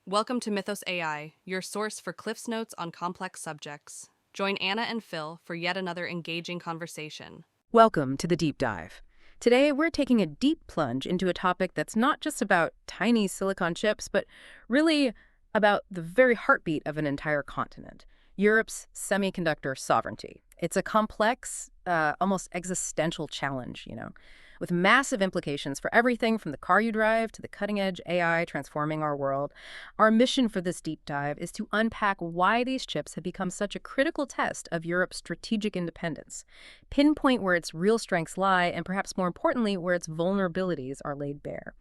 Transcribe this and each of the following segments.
Welcome to Mythos AI, your source for Cliff's Notes on complex subjects. Join Anna and Phil for yet another engaging conversation. Welcome to the Deep Dive. Today, we're taking a deep plunge into a topic that's not just about tiny silicon chips, but really about the very heartbeat of an entire continent, Europe's semiconductor sovereignty. It's a complex, almost existential challenge, with massive implications for everything from the car you drive to the cutting-edge AI transforming our world. Our mission for this deep dive is to unpack why these chips have become such a critical test of Europe's strategic independence, pinpoint where its real strengths lie, and perhaps more importantly, where its vulnerabilities are laid bare.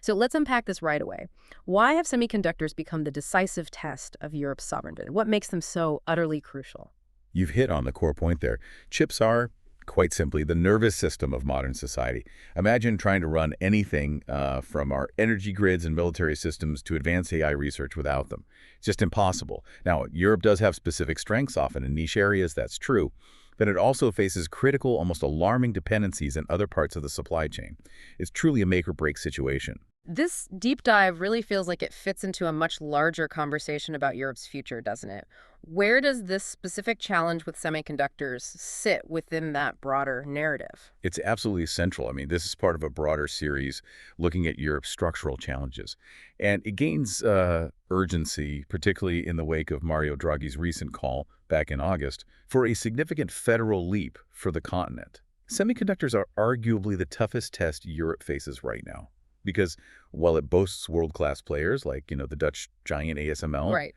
So let's unpack this right away. Why have semiconductors become the decisive test of Europe's sovereignty? What makes them so utterly crucial? You've hit on the core point there. Chips are, quite simply, the nervous system of modern society. Imagine trying to run anything from our energy grids and military systems to advanced AI research without them. It's just impossible. Now, Europe does have specific strengths, often in niche areas, that's true, but it also faces critical, almost alarming dependencies in other parts of the supply chain. It's truly a make-or-break situation. This deep dive really feels like it fits into a much larger conversation about Europe's future, doesn't it? Where does this specific challenge with semiconductors sit within that broader narrative? It's absolutely central. I mean, this is part of a broader series looking at Europe's structural challenges. And it gains urgency, particularly in the wake of Mario Draghi's recent call back in August for a significant federal leap for the continent. Semiconductors are arguably the toughest test Europe faces right now. Because while it boasts world-class players like, the Dutch giant ASML, Right.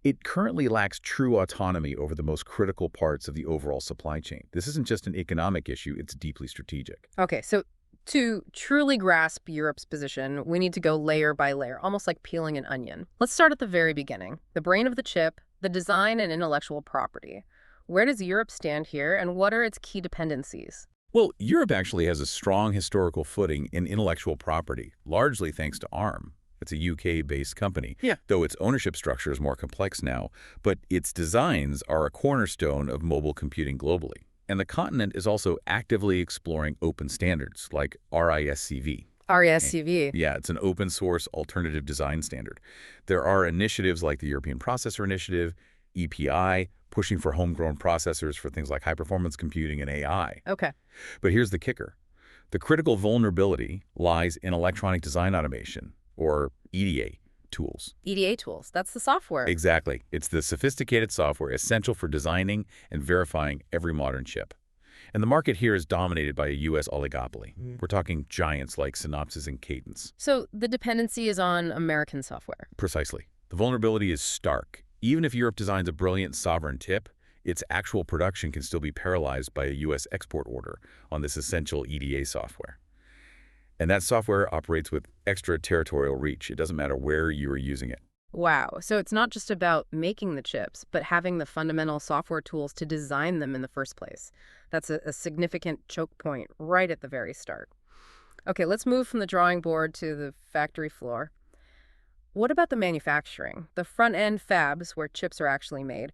it currently lacks true autonomy over the most critical parts of the overall supply chain. This isn't just an economic issue, it's deeply strategic. Okay, so to truly grasp Europe's position, we need to go layer by layer, almost like peeling an onion. Let's start at the very beginning. The brain of the chip, the design and intellectual property. Where does Europe stand here, and what are its key dependencies? Well, Europe actually has a strong historical footing in intellectual property, largely thanks to ARM. It's a UK-based company, though its ownership structure is more complex now, but its designs are a cornerstone of mobile computing globally. And the continent is also actively exploring open standards like RISC-V. RISC-V. Yeah, it's an open-source alternative design standard. There are initiatives like the European Processor Initiative, EPI, pushing for homegrown processors for things like high-performance computing and AI. Okay. But here's the kicker. The critical vulnerability lies in electronic design automation, or EDA, tools. EDA tools. That's the software. Exactly. It's the sophisticated software essential for designing and verifying every modern chip. And the market here is dominated by a U.S. oligopoly. We're talking giants like Synopsys and Cadence. So the dependency is on American software. Precisely. The vulnerability is stark. Even if Europe designs a brilliant sovereign chip, its actual production can still be paralyzed by a U.S. export order on this essential EDA software. And that software operates with extraterritorial reach. It doesn't matter where you are using it. Wow. So it's not just about making the chips, but having the fundamental software tools to design them in the first place. That's a significant choke point right at the very start. Okay, let's move from the drawing board to the factory floor. What about the manufacturing, the front-end fabs where chips are actually made?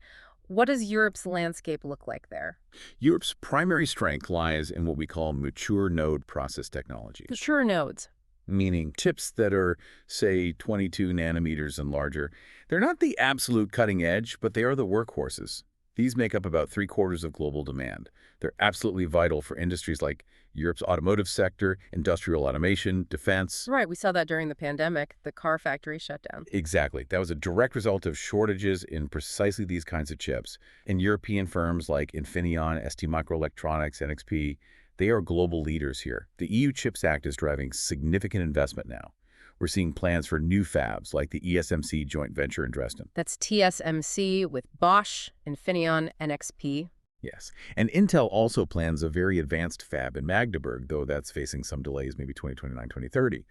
What does Europe's landscape look like there? Europe's primary strength lies in what we call mature node process technologies. Mature nodes. Meaning chips that are, say, 22 nanometers and larger. They're not the absolute cutting edge, but they are the workhorses. These make up about 3/4 of global demand. They're absolutely vital for industries like Europe's automotive sector, industrial automation, defense. Right, we saw that during the pandemic, the car factory shut down. Exactly. That was a direct result of shortages in precisely these kinds of chips. And European firms like Infineon, STMicroelectronics, NXP, they are global leaders here. The EU Chips Act is driving significant investment now. We're seeing plans for new fabs like the ESMC joint venture in Dresden. That's TSMC with Bosch, Infineon, NXP. Yes. And Intel also plans a very advanced fab in Magdeburg, though that's facing some delays, maybe 2029, 2030.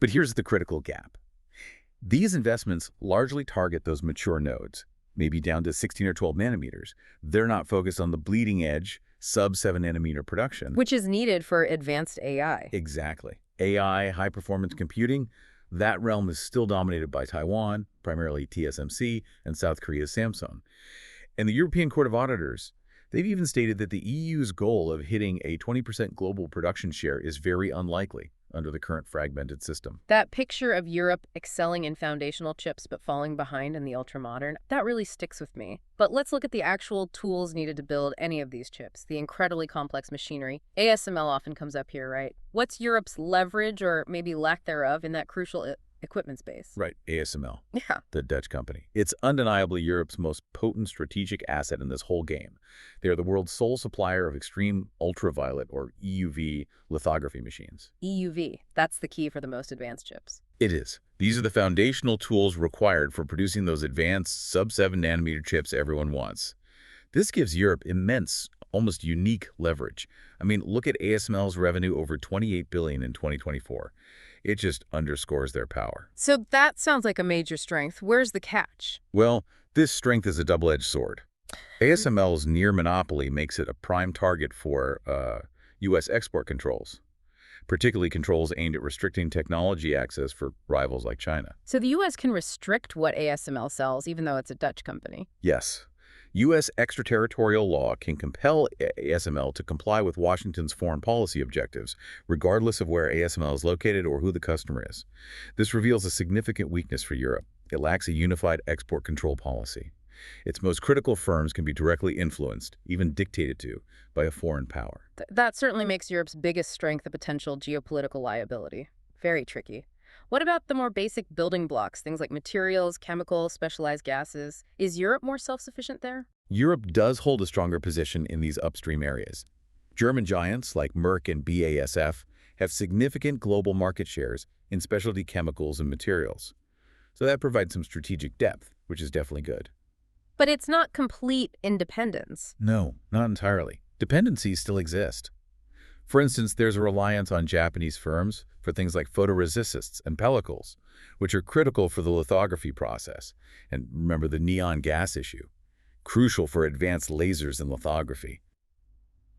But here's the critical gap. These investments largely target those mature nodes, maybe down to 16 or 12 nanometers. They're not focused on the bleeding edge, sub-7 nanometer production. Which is needed for advanced AI. Exactly. AI, high-performance computing, that realm is still dominated by Taiwan, primarily TSMC, and South Korea's Samsung. And the European Court of Auditors They've even stated that the EU's goal of hitting a 20% global production share is very unlikely under the current fragmented system. That picture of Europe excelling in foundational chips but falling behind in the ultramodern, that really sticks with me. But let's look at the actual tools needed to build any of these chips, the incredibly complex machinery. ASML often comes up here, right? What's Europe's leverage or maybe lack thereof in that crucial equipment space? Right, ASML, Yeah. the Dutch company. It's undeniably Europe's most potent strategic asset in this whole game. They are the world's sole supplier of extreme ultraviolet, or EUV, lithography machines. EUV, that's the key for the most advanced chips. It is. These are the foundational tools required for producing those advanced sub-7 nanometer chips everyone wants. This gives Europe immense, almost unique leverage. I mean, look at ASML's revenue over $28 billion in 2024. It just underscores their power. So that sounds like a major strength. Where's the catch? Well, this strength is a double-edged sword. ASML's near monopoly makes it a prime target for U.S. export controls, particularly controls aimed at restricting technology access for rivals like China. So the U.S. can restrict what ASML sells, even though it's a Dutch company. Yes. U.S. extraterritorial law can compel ASML to comply with Washington's foreign policy objectives, regardless of where ASML is located or who the customer is. This reveals a significant weakness for Europe. It lacks a unified export control policy. Its most critical firms can be directly influenced, even dictated to, by a foreign power. That certainly makes Europe's biggest strength a potential geopolitical liability. Very tricky. What about the more basic building blocks, things like materials, chemicals, specialized gases? Is Europe more self-sufficient there? Europe does hold a stronger position in these upstream areas. German giants like Merck and BASF have significant global market shares in specialty chemicals and materials. So that provides some strategic depth, which is definitely good. But it's not complete independence. No, not entirely. Dependencies still exist. For instance, there's a reliance on Japanese firms for things like photoresists and pellicles, which are critical for the lithography process. And remember the neon gas issue, crucial for advanced lasers in lithography.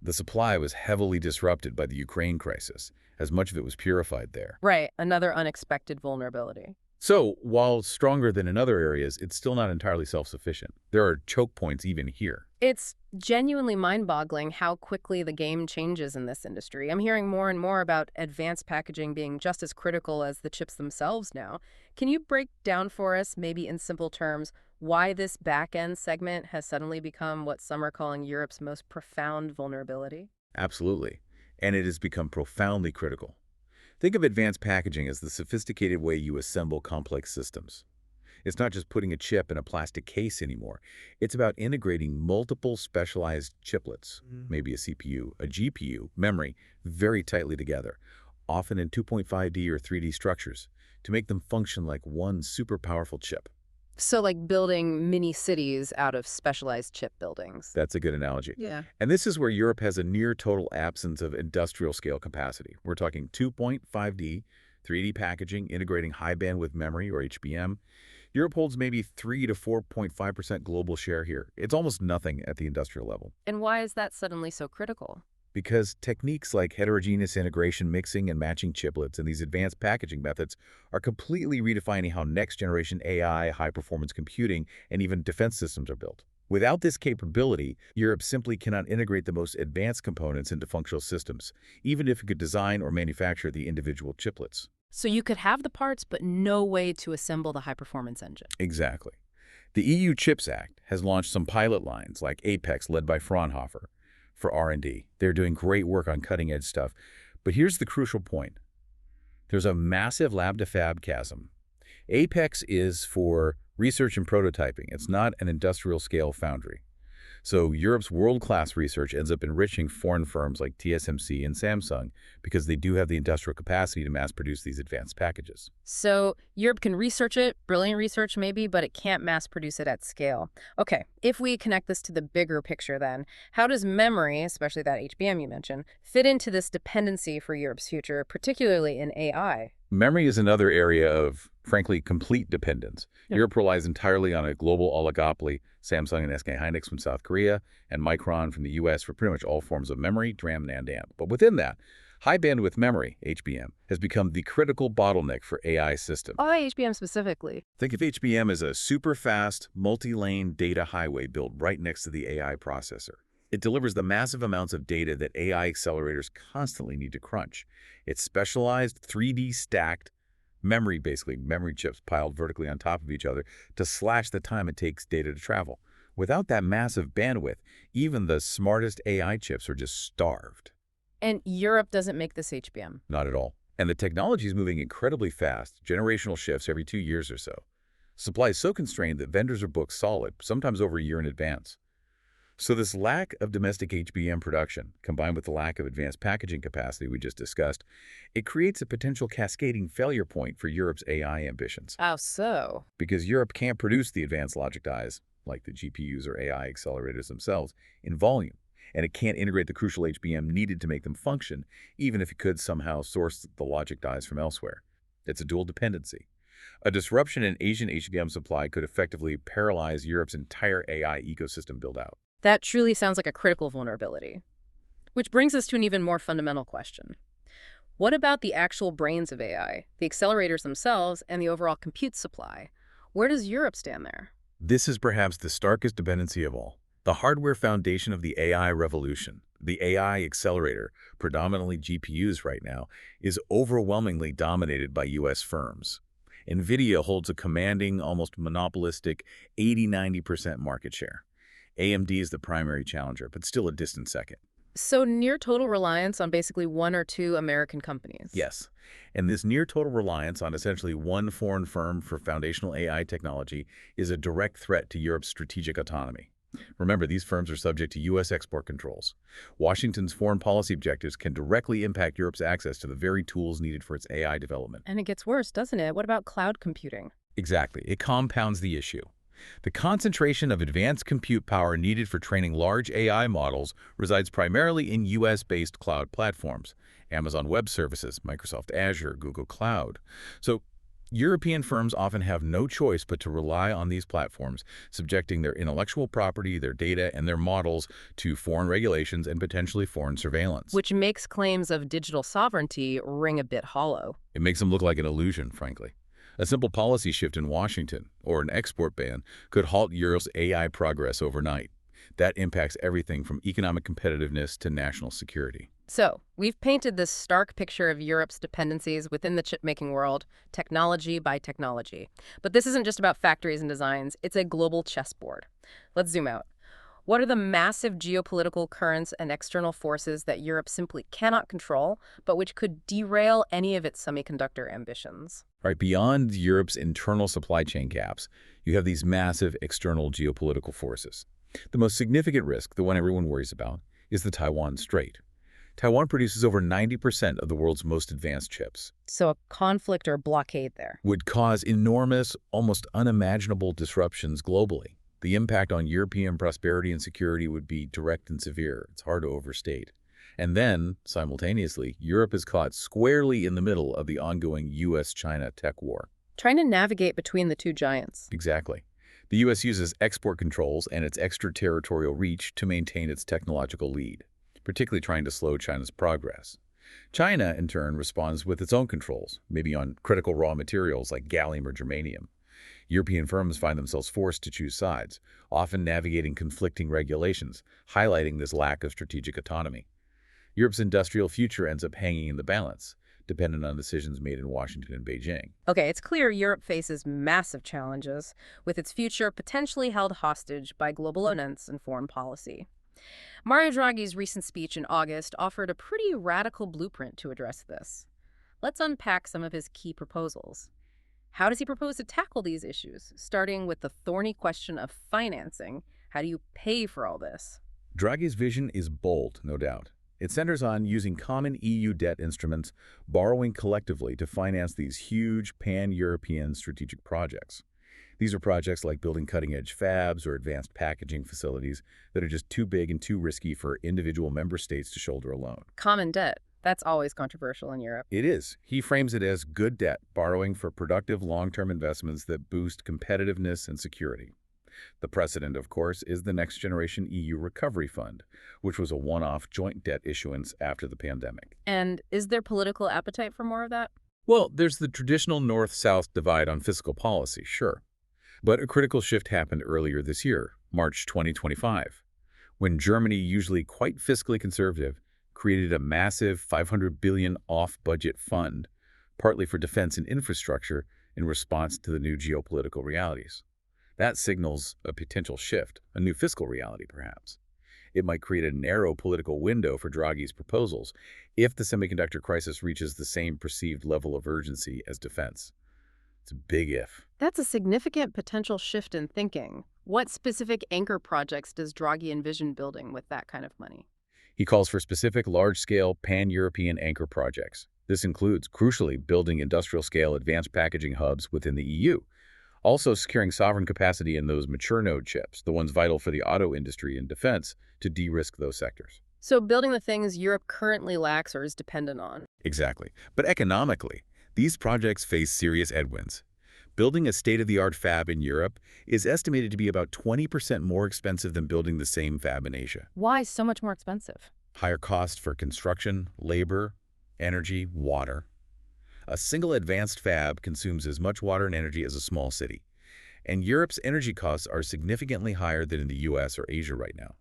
The supply was heavily disrupted by the Ukraine crisis, as much of it was purified there. Right, another unexpected vulnerability. So, while stronger than in other areas, it's still not entirely self-sufficient. There are choke points even here. It's genuinely mind-boggling how quickly the game changes in this industry. I'm hearing more and more about advanced packaging being just as critical as the chips themselves now. Can you break down for us, maybe in simple terms, why this back-end segment has suddenly become what some are calling Europe's most profound vulnerability? Absolutely. And it has become profoundly critical. Think of advanced packaging as the sophisticated way you assemble complex systems. It's not just putting a chip in a plastic case anymore. It's about integrating multiple specialized chiplets, maybe a CPU, a GPU, memory, very tightly together, often in 2.5D or 3D structures, to make them function like one super powerful chip. So like building mini cities out of specialized chip buildings. That's a good analogy. Yeah. And this is where Europe has a near total absence of industrial scale capacity. We're talking 2.5D, 3D packaging, integrating high bandwidth memory or HBM. Europe holds maybe 3 to 4.5% global share here. It's almost nothing at the industrial level. And why is that suddenly so critical? Because techniques like heterogeneous integration, mixing, and matching chiplets and these advanced packaging methods are completely redefining how next-generation AI, high-performance computing, and even defense systems are built. Without this capability, Europe simply cannot integrate the most advanced components into functional systems, even if it could design or manufacture the individual chiplets. So you could have the parts, but no way to assemble the high-performance engine. Exactly. The EU Chips Act has launched some pilot lines like Apex, led by Fraunhofer, for R&D. They're doing great work on cutting-edge stuff. But here's the crucial point. There's a massive lab-to-fab chasm. Apex is for research and prototyping. It's not an industrial-scale foundry. So Europe's world-class research ends up enriching foreign firms like TSMC and Samsung because they do have the industrial capacity to mass-produce these advanced packages. So Europe can research it, brilliant research maybe, but it can't mass-produce it at scale. Okay, if we connect this to the bigger picture then, how does memory, especially that HBM you mentioned, fit into this dependency for Europe's future, particularly in AI? Memory is another area of, frankly, complete dependence. Yeah. Europe relies entirely on a global oligopoly, Samsung and SK Hynix from South Korea, and Micron from the US for pretty much all forms of memory, DRAM, NAND, AMP. But within that, high bandwidth memory, HBM, has become the critical bottleneck for AI systems. Oh, HBM specifically. Think of HBM as a super fast, multi-lane data highway built right next to the AI processor. It delivers the massive amounts of data that AI accelerators constantly need to crunch. It's specialized 3D stacked memory, basically memory chips piled vertically on top of each other to slash the time it takes data to travel. Without that massive bandwidth, even the smartest AI chips are just starved. And Europe doesn't make this HBM. Not at all. And the technology is moving incredibly fast, generational shifts every 2 years or so. Supply is so constrained that vendors are booked solid, sometimes over a year in advance. So this lack of domestic HBM production, combined with the lack of advanced packaging capacity we just discussed, it creates a potential cascading failure point for Europe's AI ambitions. How so? Because Europe can't produce the advanced logic dies, like the GPUs or AI accelerators themselves, in volume. And it can't integrate the crucial HBM needed to make them function, even if it could somehow source the logic dies from elsewhere. It's a dual dependency. A disruption in Asian HBM supply could effectively paralyze Europe's entire AI ecosystem build-out. That truly sounds like a critical vulnerability. Which brings us to an even more fundamental question. What about the actual brains of AI, the accelerators themselves, and the overall compute supply? Where does Europe stand there? This is perhaps the starkest dependency of all. The hardware foundation of the AI revolution, the AI accelerator, predominantly GPUs right now, is overwhelmingly dominated by U.S. firms. NVIDIA holds a commanding, almost monopolistic 80–90% market share. AMD is the primary challenger, but still a distant second. So near total reliance on basically one or two American companies. Yes, and this near-total reliance on essentially one foreign firm for foundational AI technology is a direct threat to Europe's strategic autonomy. Remember, these firms are subject to U.S. export controls. Washington's foreign policy objectives can directly impact Europe's access to the very tools needed for its AI development. And it gets worse, doesn't it? What about cloud computing? Exactly. It compounds the issue. The concentration of advanced compute power needed for training large AI models resides primarily in U.S.-based cloud platforms, Amazon Web Services, Microsoft Azure, Google Cloud. So European firms often have no choice but to rely on these platforms, subjecting their intellectual property, their data, and their models to foreign regulations and potentially foreign surveillance. Which makes claims of digital sovereignty ring a bit hollow. It makes them look like an illusion, frankly. A simple policy shift in Washington, or an export ban, could halt Europe's AI progress overnight. That impacts everything from economic competitiveness to national security. So, we've painted this stark picture of Europe's dependencies within the chip-making world, technology by technology. But this isn't just about factories and designs, it's a global chessboard. Let's zoom out. What are the massive geopolitical currents and external forces that Europe simply cannot control, but which could derail any of its semiconductor ambitions? Right, beyond Europe's internal supply chain gaps, you have these massive external geopolitical forces. The most significant risk, the one everyone worries about, is the Taiwan Strait. Taiwan produces over 90% of the world's most advanced chips. So a conflict or blockade there Would cause enormous, almost unimaginable disruptions globally. The impact on European prosperity and security would be direct and severe. It's hard to overstate. And then, simultaneously, Europe is caught squarely in the middle of the ongoing U.S.-China tech war. trying to navigate between the two giants. Exactly. The U.S. uses export controls and its extraterritorial reach to maintain its technological lead, particularly trying to slow China's progress. China, in turn, responds with its own controls, maybe on critical raw materials like gallium or germanium. European firms find themselves forced to choose sides, often navigating conflicting regulations, highlighting this lack of strategic autonomy. Europe's industrial future ends up hanging in the balance, dependent on decisions made in Washington and Beijing. Okay, it's clear Europe faces massive challenges, with its future potentially held hostage by global events and foreign policy. Mario Draghi's recent speech in August offered a pretty radical blueprint to address this. Let's unpack some of his key proposals. How does he propose to tackle these issues, starting with the thorny question of financing? How do you pay for all this? Draghi's vision is bold, no doubt. It centers on using common EU debt instruments, borrowing collectively to finance these huge pan-European strategic projects. These are projects like building cutting-edge fabs or advanced packaging facilities that are just too big and too risky for individual member states to shoulder alone. Common debt. That's always controversial in Europe. It is. He frames it as good debt, borrowing for productive long-term investments that boost competitiveness and security. The precedent, of course, is the Next Generation EU Recovery Fund, which was a one-off joint debt issuance after the pandemic. And is there political appetite for more of that? Well, there's the traditional North-South divide on fiscal policy, sure. But a critical shift happened earlier this year, March 2025, when Germany, usually quite fiscally conservative, created a massive 500 billion off-budget fund, partly for defense and infrastructure in response to the new geopolitical realities. That signals a potential shift, a new fiscal reality perhaps. It might create a narrow political window for Draghi's proposals if the semiconductor crisis reaches the same perceived level of urgency as defense. It's a big if. That's a significant potential shift in thinking. What specific anchor projects does Draghi envision building with that kind of money? He calls for specific large-scale pan-European anchor projects. This includes, crucially, building industrial-scale advanced packaging hubs within the EU. Also securing sovereign capacity in those mature node chips, the ones vital for the auto industry and defense, to de-risk those sectors. So building the things Europe currently lacks or is dependent on. Exactly. But economically, these projects face serious headwinds. Building a state-of-the-art fab in Europe is estimated to be about 20% more expensive than building the same fab in Asia. Why so much more expensive? Higher costs for construction, labor, energy, water. A single advanced fab consumes as much water and energy as a small city. And Europe's energy costs are significantly higher than in the US or Asia right now.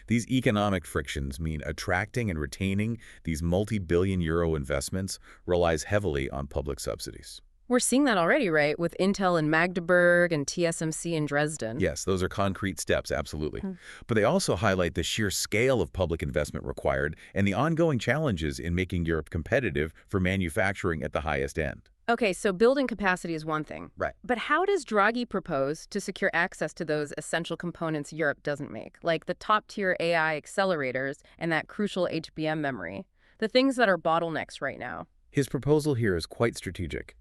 These economic frictions mean attracting and retaining these multi-billion euro investments relies heavily on public subsidies. We're seeing that already, right? With Intel in Magdeburg and TSMC in Dresden. Yes, those are concrete steps, absolutely. But they also highlight the sheer scale of public investment required and the ongoing challenges in making Europe competitive for manufacturing at the highest end. Okay, so building capacity is one thing. Right. But how does Draghi propose to secure access to those essential components Europe doesn't make, like the top-tier AI accelerators and that crucial HBM memory, the things that are bottlenecks right now? His proposal here is quite strategic.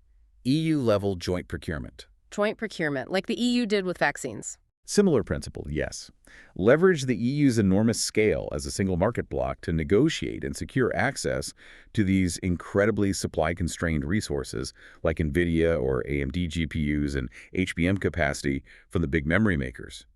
EU-level joint procurement. Joint procurement, like the EU did with vaccines. Similar principle, yes. Leverage the EU's enormous scale as a single market bloc to negotiate and secure access to these incredibly supply-constrained resources like NVIDIA or AMD GPUs and HBM capacity from the big memory makers.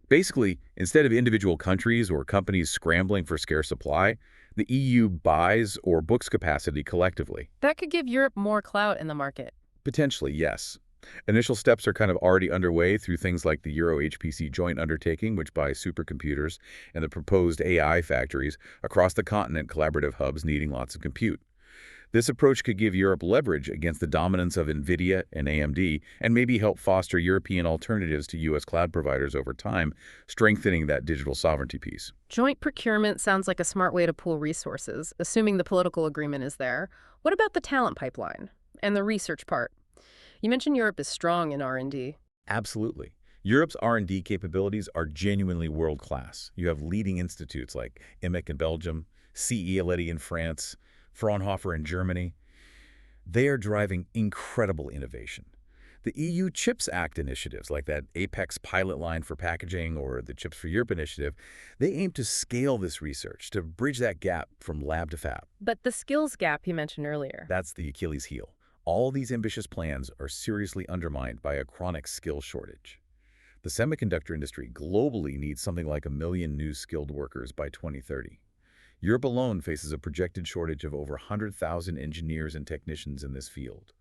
Basically, instead of individual countries or companies scrambling for scarce supply, the EU buys or books capacity collectively. That could give Europe more clout in the market. Potentially, yes. Initial steps are kind of already underway through things like the Euro-HPC joint undertaking, which buys supercomputers, and the proposed AI factories across the continent, collaborative hubs needing lots of compute. This approach could give Europe leverage against the dominance of NVIDIA and AMD and maybe help foster European alternatives to U.S. cloud providers over time, strengthening that digital sovereignty piece. Joint procurement sounds like a smart way to pool resources, assuming the political agreement is there. What about the talent pipeline and the research part? You mentioned Europe is strong in R&D. Absolutely. Europe's R&D capabilities are genuinely world-class. You have leading institutes like IMEC in Belgium, CELETI in France, Fraunhofer in Germany. They are driving incredible innovation. The EU Chips Act initiatives, like that Apex pilot line for packaging or the Chips for Europe initiative, they aim to scale this research, to bridge that gap from lab to fab. But the skills gap you mentioned earlier. That's the Achilles heel. All these ambitious plans are seriously undermined by a chronic skill shortage. The semiconductor industry globally needs something like 1 million new skilled workers by 2030. Europe alone faces a projected shortage of over 100,000 engineers and technicians in this field.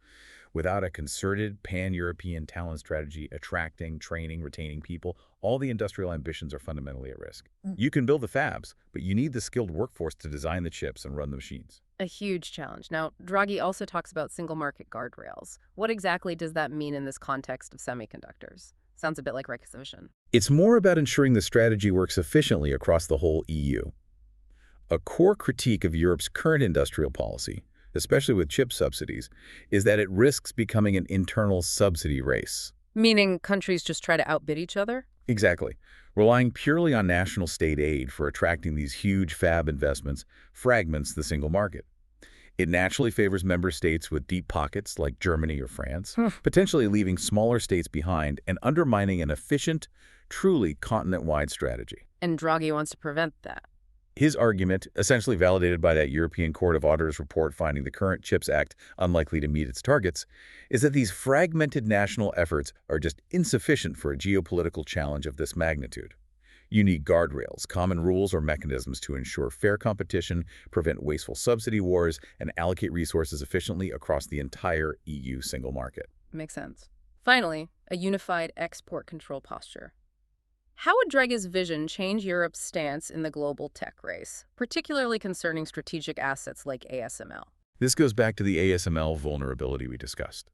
Without a concerted pan-European talent strategy attracting, training, retaining people, all the industrial ambitions are fundamentally at risk. You can build the fabs, but you need the skilled workforce to design the chips and run the machines. A huge challenge. Now, Draghi also talks about single market guardrails. What exactly does that mean in this context of semiconductors? Sounds a bit like requisition. It's more about ensuring the strategy works efficiently across the whole EU. A core critique of Europe's current industrial policy, especially with chip subsidies, is that it risks becoming an internal subsidy race. Meaning countries just try to outbid each other? Exactly. Relying purely on national state aid for attracting these huge fab investments fragments the single market. It naturally favors member states with deep pockets like Germany or France, potentially leaving smaller states behind and undermining an efficient, truly continent-wide strategy. And Draghi wants to prevent that. His argument, essentially validated by that European Court of Auditors report finding the current CHIPS Act unlikely to meet its targets, is that these fragmented national efforts are just insufficient for a geopolitical challenge of this magnitude. You need guardrails, common rules or mechanisms to ensure fair competition, prevent wasteful subsidy wars, and allocate resources efficiently across the entire EU single market. Makes sense. Finally, a unified export control posture. How would Draghi's vision change Europe's stance in the global tech race, particularly concerning strategic assets like ASML? This goes back to the ASML vulnerability we discussed.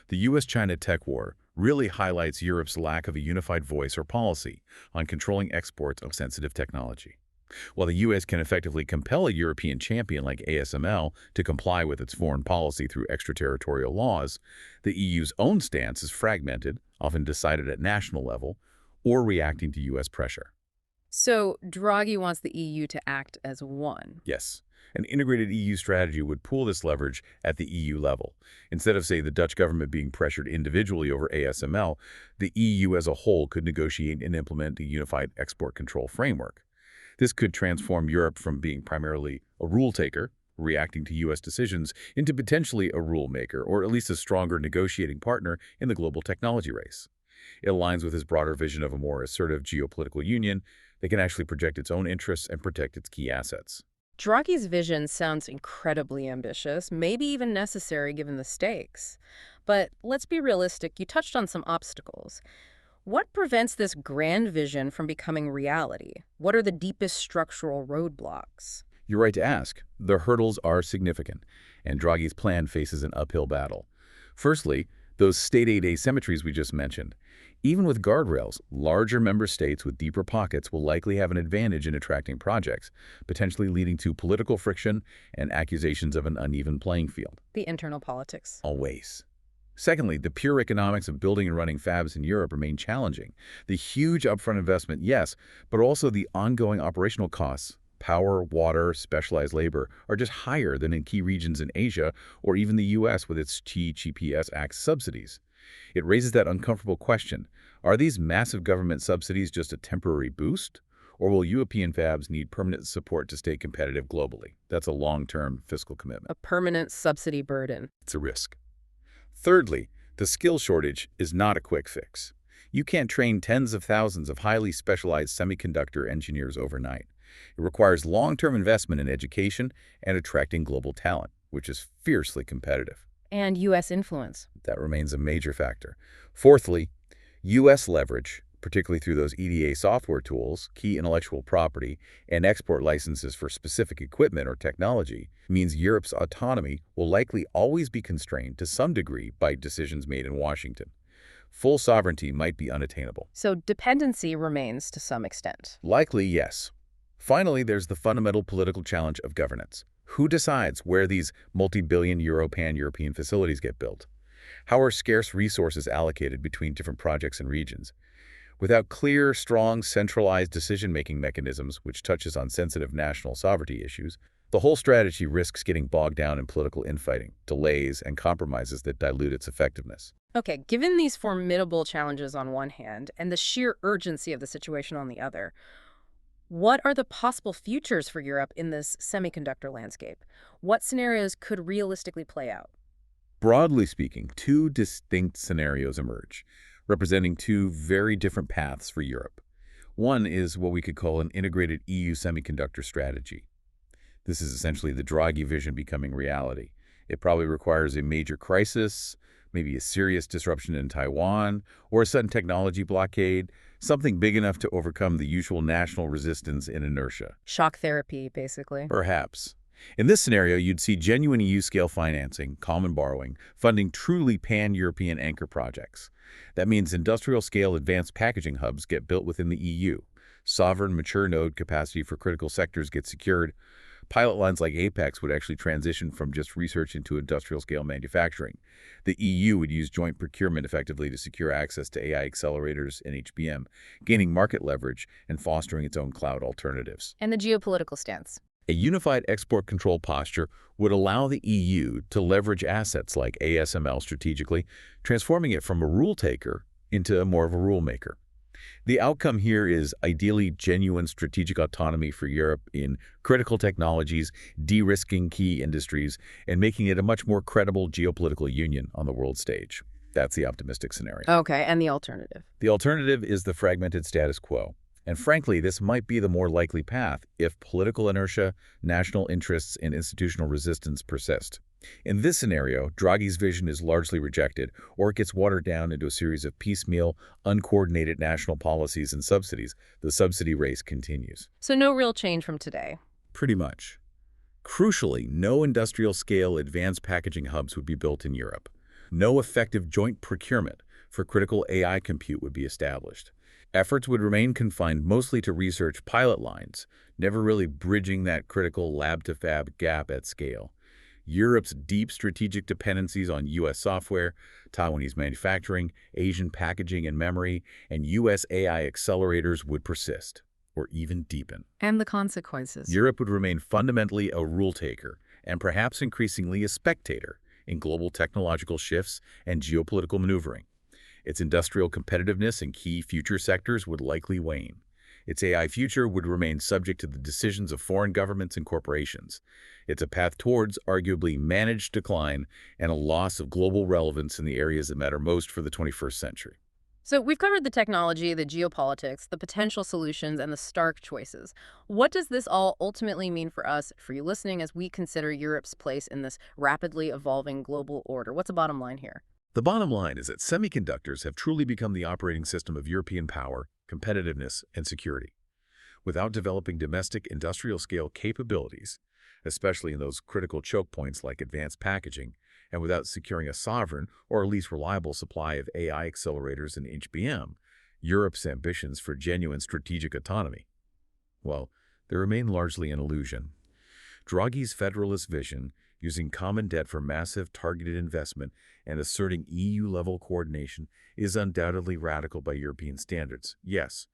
The U.S.-China tech war really highlights Europe's lack of a unified voice or policy on controlling exports of sensitive technology. While the U.S. can effectively compel a European champion like ASML to comply with its foreign policy through extraterritorial laws, the EU's own stance is fragmented, often decided at national level, or reacting to U.S. pressure. So Draghi wants the EU to act as one. Yes, an integrated EU strategy would pool this leverage at the EU level. Instead of, say, the Dutch government being pressured individually over ASML, the EU as a whole could negotiate and implement a unified export control framework. This could transform Europe from being primarily a rule taker, reacting to U.S. decisions, into potentially a rule maker, or at least a stronger negotiating partner in the global technology race. It aligns with his broader vision of a more assertive geopolitical union that can actually project its own interests and protect its key assets. Draghi's vision sounds incredibly ambitious, maybe even necessary given the stakes. But let's be realistic, you touched on some obstacles. What prevents this grand vision from becoming reality? What are the deepest structural roadblocks? You're right to ask. The hurdles are significant, and Draghi's plan faces an uphill battle. Firstly, those state aid asymmetries we just mentioned. Even with guardrails, larger member states with deeper pockets will likely have an advantage in attracting projects, potentially leading to political friction and accusations of an uneven playing field. The internal politics. Always. Secondly, the pure economics of building and running fabs in Europe remain challenging. The huge upfront investment, yes, but also the ongoing operational costs, power, water, specialized labor, are just higher than in key regions in Asia or even the U.S. with its GPS Act subsidies. It raises that uncomfortable question: are these massive government subsidies just a temporary boost, or will European fabs need permanent support to stay competitive globally? That's a long-term fiscal commitment. A permanent subsidy burden. It's a risk. Thirdly, the skill shortage is not a quick fix. You can't train tens of thousands of highly specialized semiconductor engineers overnight. It requires long-term investment in education and attracting global talent, which is fiercely competitive. And U.S. influence. That remains a major factor. Fourthly, U.S. leverage, particularly through those EDA software tools, key intellectual property, and export licenses for specific equipment or technology, means Europe's autonomy will likely always be constrained to some degree by decisions made in Washington. Full sovereignty might be unattainable. So dependency remains to some extent. Likely, yes. Finally, there's the fundamental political challenge of governance. Who decides where these multi-billion euro pan-European facilities get built? How are scarce resources allocated between different projects and regions? Without clear, strong, centralized decision-making mechanisms, which touches on sensitive national sovereignty issues, the whole strategy risks getting bogged down in political infighting, delays, and compromises that dilute its effectiveness. Okay, given these formidable challenges on one hand and the sheer urgency of the situation on the other, what are the possible futures for Europe in this semiconductor landscape? What scenarios could realistically play out? Broadly speaking, two distinct scenarios emerge, representing two very different paths for Europe. One is what we could call an integrated EU semiconductor strategy. This is essentially the Draghi vision becoming reality. It probably requires a major crisis, maybe a serious disruption in Taiwan, or a sudden technology blockade, something big enough to overcome the usual national resistance and inertia. Shock therapy, basically. Perhaps. In this scenario, you'd see genuine EU-scale financing, common borrowing, funding truly pan-European anchor projects. That means industrial-scale advanced packaging hubs get built within the EU. Sovereign, mature node capacity for critical sectors gets secured. Pilot lines like Apex would actually transition from just research into industrial-scale manufacturing. The EU would use joint procurement effectively to secure access to AI accelerators and HBM, gaining market leverage and fostering its own cloud alternatives. And the geopolitical stance. A unified export control posture would allow the EU to leverage assets like ASML strategically, transforming it from a rule taker into more of a rule maker. The outcome here is ideally genuine strategic autonomy for Europe in critical technologies, de-risking key industries, and making it a much more credible geopolitical union on the world stage. That's the optimistic scenario. Okay, and the alternative? The alternative is the fragmented status quo. And frankly, this might be the more likely path if political inertia, national interests, and institutional resistance persist. In this scenario, Draghi's vision is largely rejected, or it gets watered down into a series of piecemeal, uncoordinated national policies and subsidies. The subsidy race continues. So no real change from today. Pretty much. Crucially, no industrial-scale advanced packaging hubs would be built in Europe. No effective joint procurement for critical AI compute would be established. Efforts would remain confined mostly to research pilot lines, never really bridging that critical lab-to-fab gap at scale. Europe's deep strategic dependencies on U.S. software, Taiwanese manufacturing, Asian packaging and memory, and U.S. AI accelerators would persist, or even deepen. And the consequences. Europe would remain fundamentally a rule-taker, and perhaps increasingly a spectator, in global technological shifts and geopolitical maneuvering. Its industrial competitiveness in key future sectors would likely wane. Its AI future would remain subject to the decisions of foreign governments and corporations. It's a path towards arguably managed decline and a loss of global relevance in the areas that matter most for the 21st century. So we've covered the technology, the geopolitics, the potential solutions, and the stark choices. What does this all ultimately mean for us, for you listening, as we consider Europe's place in this rapidly evolving global order? What's the bottom line here? The bottom line is that semiconductors have truly become the operating system of European power, competitiveness, and security. Without developing domestic industrial-scale capabilities, especially in those critical choke points like advanced packaging, and without securing a sovereign or at least reliable supply of AI accelerators and HBM, Europe's ambitions for genuine strategic autonomy, well, they remain largely an illusion. Draghi's federalist vision, using common debt for massive targeted investment and asserting EU-level coordination, is undoubtedly radical by European standards, yes.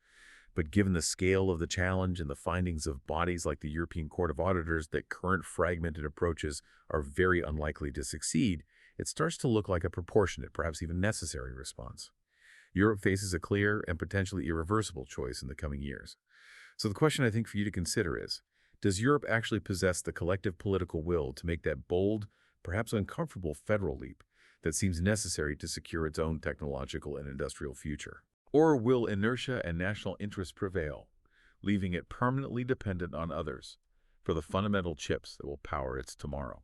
But given the scale of the challenge and the findings of bodies like the European Court of Auditors that current fragmented approaches are very unlikely to succeed, it starts to look like a proportionate, perhaps even necessary response. Europe faces a clear and potentially irreversible choice in the coming years. So the question I think for you to consider is, does Europe actually possess the collective political will to make that bold, perhaps uncomfortable federal leap that seems necessary to secure its own technological and industrial future? Or will inertia and national interest prevail, leaving it permanently dependent on others for the fundamental chips that will power its tomorrow?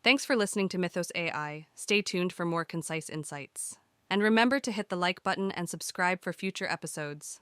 Thanks for listening to Mythos AI. Stay tuned for more concise insights. And remember to hit the like button and subscribe for future episodes.